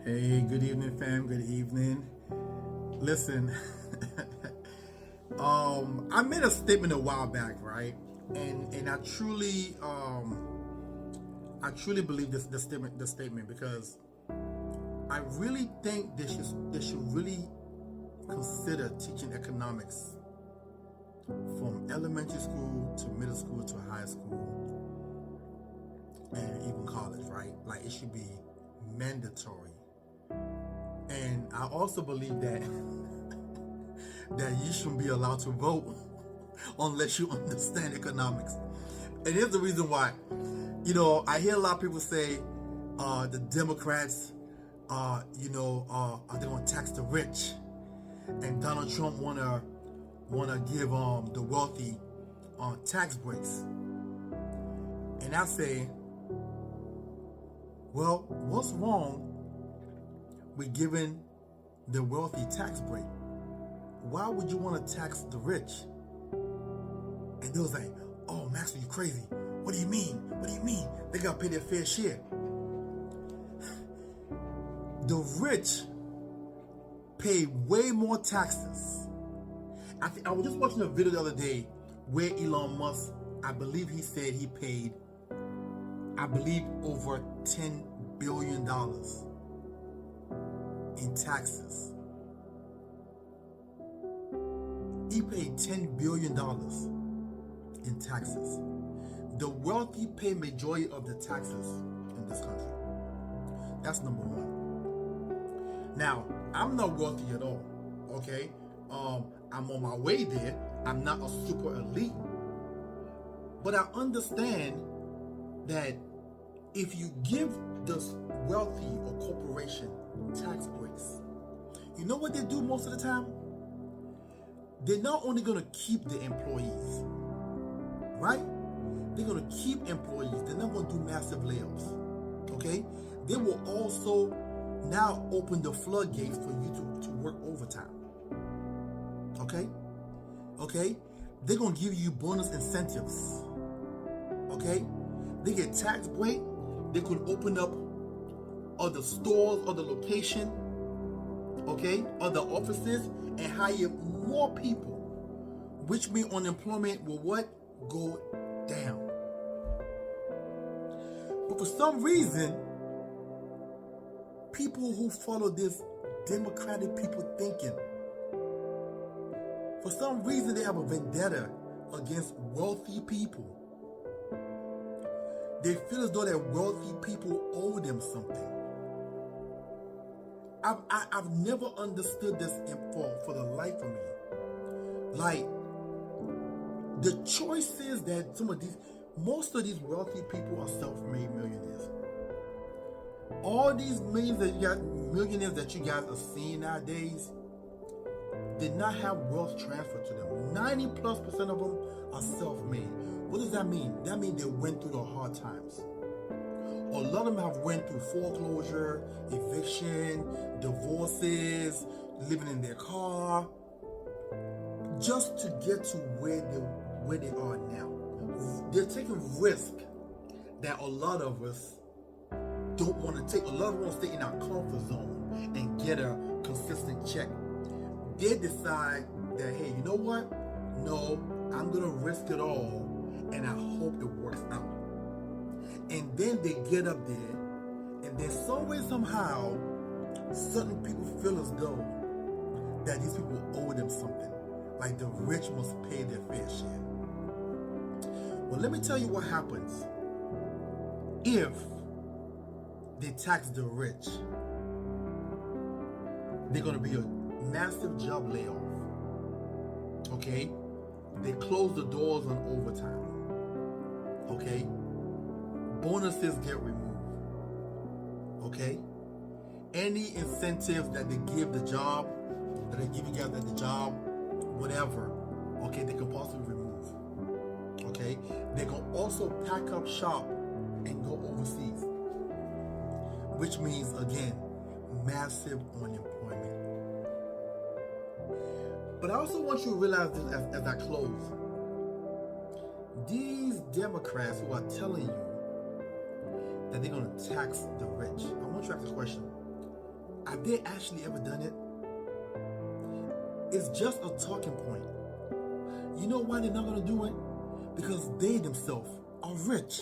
Hey, good evening, fam. Good evening. Listen, I made a statement a while back, right? And I truly believe this statement because I really think they should really consider teaching economics from elementary school to middle school to high school and even college, right? Like it should be mandatory. And I also believe that that you shouldn't be allowed to vote unless you understand economics. And here's the reason why. I hear a lot of people say the Democrats, are they going to tax the rich, and Donald Trump wanna give the wealthy tax breaks. And I say, well, what's wrong with giving the wealthy tax break? Why would you want to tax the rich? And they was like, oh, Maxwell, you crazy. What do you mean? What do you mean? They got to pay their fair share. The rich pay way more taxes. I was just watching a video the other day where Elon Musk, I believe he said he paid, over $10 billion in taxes. He paid $10 billion in taxes. The wealthy pay majority of the taxes in this country. That's number one. Now, I'm not wealthy at all, okay? I'm on my way there. I'm not a super elite. But I understand that if you give the wealthy or corporation tax breaks, you know what they do most of the time? They're not only going to keep the employees, right? They're going to keep employees. They're not going to do massive layoffs, okay? They will also now open the floodgates for you to work overtime, okay? Okay? They're going to give you bonus incentives, okay? They get tax break. They could open up other stores, other location, okay, other offices, and hire more people, which means unemployment will what? Go down. But for some reason, people who follow this democratic people thinking, for some reason they have a vendetta against wealthy people. They feel as though that wealthy people owe them something. I've never understood this for the life of me. Like, the choices that most of these wealthy people are self-made millionaires. All these millionaires that you guys are seeing nowadays did not have wealth transferred to them. 90+% of them are self-made. What does that mean? That means they went through the hard times. A lot of them have went through foreclosure, eviction, divorces, living in their car, just to get to where they are now. They're taking risk that a lot of us don't want to take. A lot of us want to stay in our comfort zone and get a consistent check. They decide that, hey, you know what? No, I'm going to risk it all, and I hope it works out. And then they get up there, and then some way, somehow, certain people feel as though that these people owe them something. Like the rich must pay their fair share. Well, let me tell you what happens if they tax the rich. They're going to be a massive job layoff. Okay? They close the doors on overtime. Okay? Bonuses get removed. Okay? Any incentives that they give the job, that they give you guys at the job, whatever, okay, they can possibly remove. Okay? They can also pack up shop and go overseas. Which means, again, massive unemployment. But I also want you to realize this as I close. These Democrats who are telling you that they're going to tax the rich, I want you to ask the question, they actually ever done it? It's just a talking point. You know why they're not going to do it? Because they themselves are rich.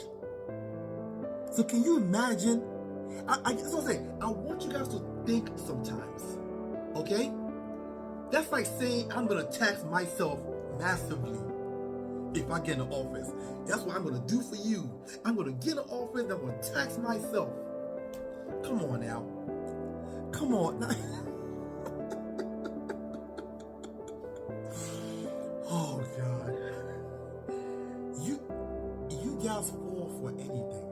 So can you imagine? I just want to say, I want you guys to think sometimes. Okay? That's like saying I'm going to tax myself massively if I get in office. That's what I'm going to do for you. I'm going to get in office and I'm going to tax myself. Come on now. Come on. Oh God. You guys fall for anything.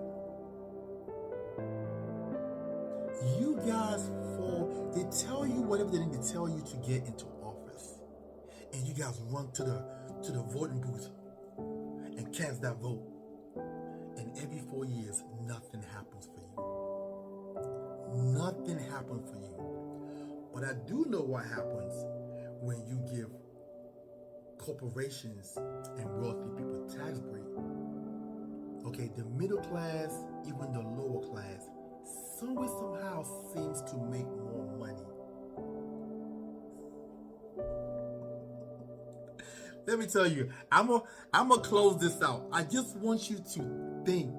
You guys fall. They tell you whatever they need to tell you to get into office. And you guys run to the voting booth and cast that vote. And every 4 years, nothing happens for you. Nothing happens for you. But I do know what happens when you give corporations and wealthy people tax break. Okay, the middle class, even the lower class, somehow seems to make more money. Let me tell you, I'm gonna close this out. I just want you to think.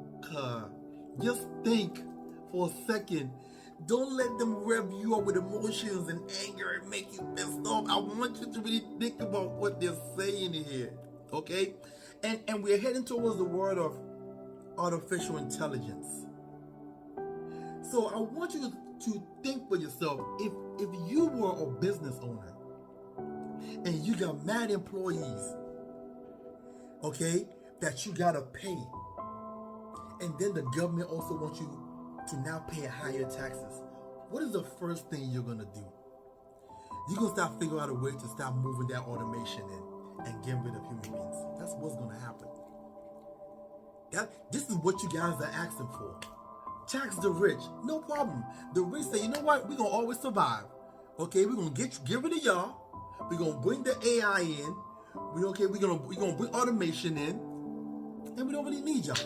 Just think for a second. Don't let them rev you up with emotions and anger and make you pissed off. I want you to really think about what they're saying here. Okay? And we're heading towards the world of artificial intelligence. So I want you to think for yourself, if you were a business owner and you got mad employees, okay, that you gotta pay, and then the government also wants you to now pay higher taxes, what is the first thing you're gonna do? You're gonna start figuring out a way to start moving that automation in and getting rid of human beings. That's what's gonna happen. This is what you guys are asking for. Tax the rich, no problem. The rich say, you know what? We're gonna always survive. Okay, we're gonna get rid of y'all. We're gonna bring the AI in. We're gonna bring automation in, and we don't really need y'all.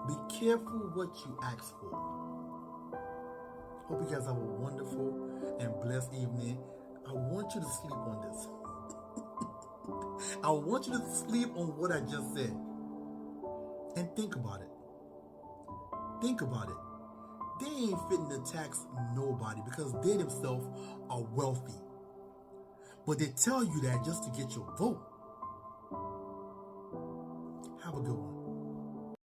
Be careful what you ask for. Hope you guys have a wonderful and blessed evening. I want you to sleep on this. I want you to sleep on what I just said. And think about it. Think about it. They ain't fitting to tax nobody because they themselves are wealthy. But they tell you that just to get your vote. Have a good one.